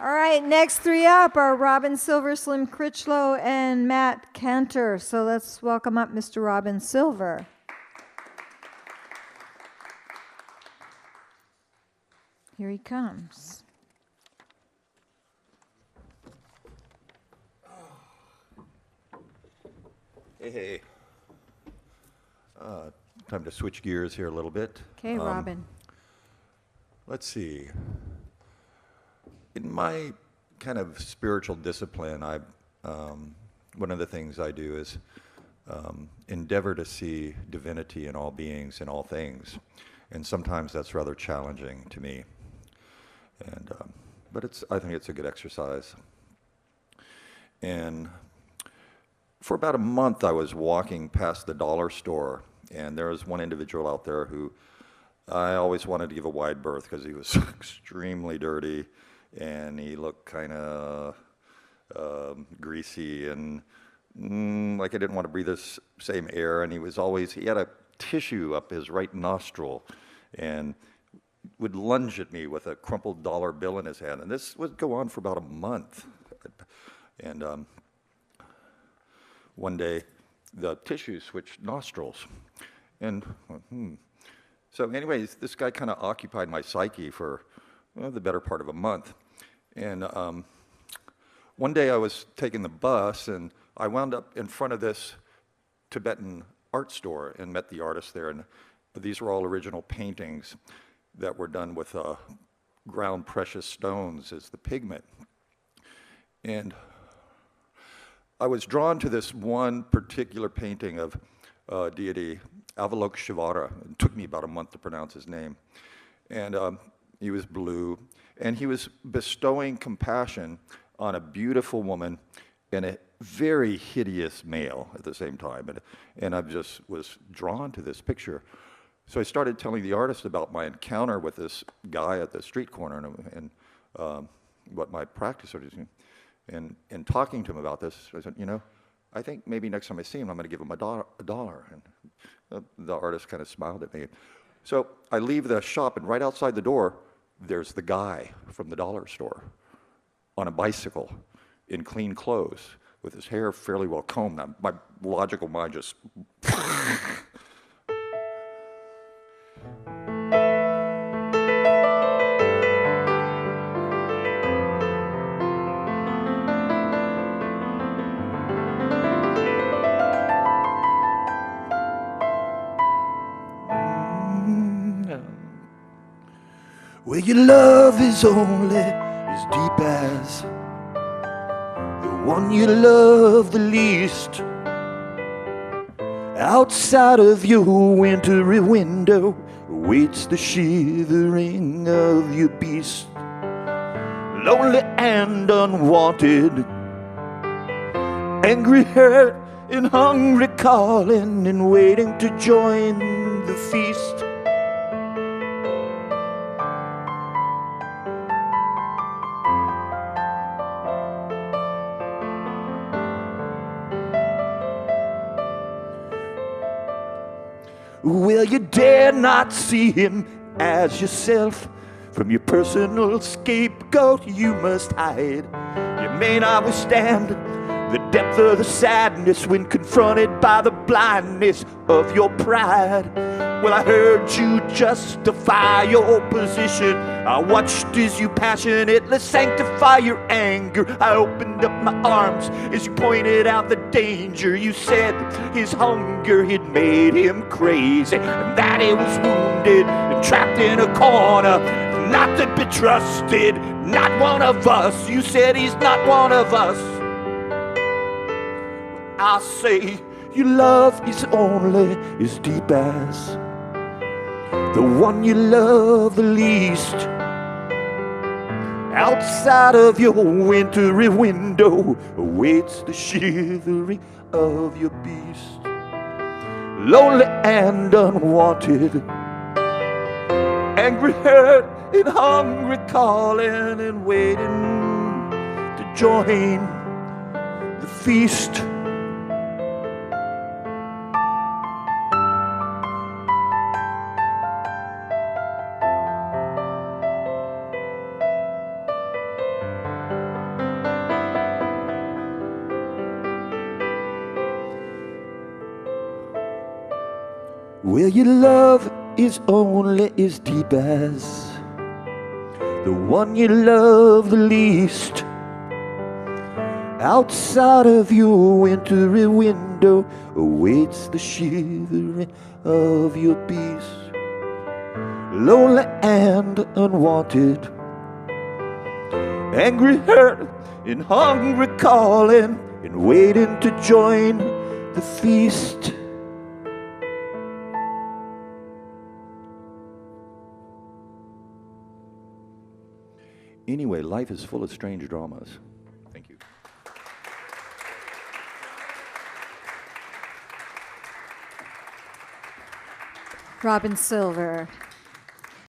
All right, next three up are Robin Silver, Slim Critchlow, and Matt Cantor. So let's welcome up Mr. Robin Silver. Here he comes. Hey. Time to switch gears here a little bit. Okay, Robin. Let's see. In my kind of spiritual discipline, one of the things I do is endeavor to see divinity in all beings, in all things. And sometimes that's rather challenging to me. But I think it's a good exercise. And for about a month, I was walking past the dollar store, and there was one individual out there who I always wanted to give a wide berth because he was extremely dirty, and he looked kind of greasy and like I didn't want to breathe this same air. And he had a tissue up his right nostril, and would lunge at me with a crumpled dollar bill in his hand. And this would go on for about a month. And one day, the tissue switched nostrils. And so anyways, this guy kind of occupied my psyche for the better part of a month. And one day I was taking the bus, and I wound up in front of this Tibetan art store and met the artist there. And these were all original paintings that were done with ground precious stones as the pigment. And I was drawn to this one particular painting of deity, Avalokiteshvara. It took me about a month to pronounce his name. And he was blue, and he was bestowing compassion on a beautiful woman and a very hideous male at the same time. And I just was drawn to this picture. So I started telling the artist about my encounter with this guy at the street corner and what my practice is. And talking to him about this, I said, I think maybe next time I see him, I'm going to give him a dollar. And the artist kind of smiled at me. So I leave the shop, and right outside the door, there's the guy from the dollar store on a bicycle in clean clothes with his hair fairly well combed. Now, my logical mind just... Well, your love is only as deep as the one you love the least. Outside of your wintry window waits the shivering of your beast. Lonely and unwanted, angry, hurt, and hungry, calling and waiting to join the feast. Well, you dare not see him as yourself. From your personal scapegoat you must hide. You may not withstand the depth of the sadness when confronted by the blindness of your pride. Well, I heard you justify your position. I watched as you passionately sanctify your anger. I opened up my arms as you pointed out the danger. You said his hunger had made him crazy, and that he was wounded and trapped in a corner, not to be trusted, not one of us. You said he's not one of us. I say your love is only as deep as the one you love the least. Outside of your wintry window awaits the shivering of your beast. Lonely and unwanted, angry, hurt, and hungry, calling and waiting to join the feast. where your love is only as deep as the one you love the least. Outside of your wintry window awaits the shivering of your peace. Lonely and unwanted, angry, hurt, and hungry, calling and waiting to join the feast. Anyway, life is full of strange dramas. Thank you. Robin Silver.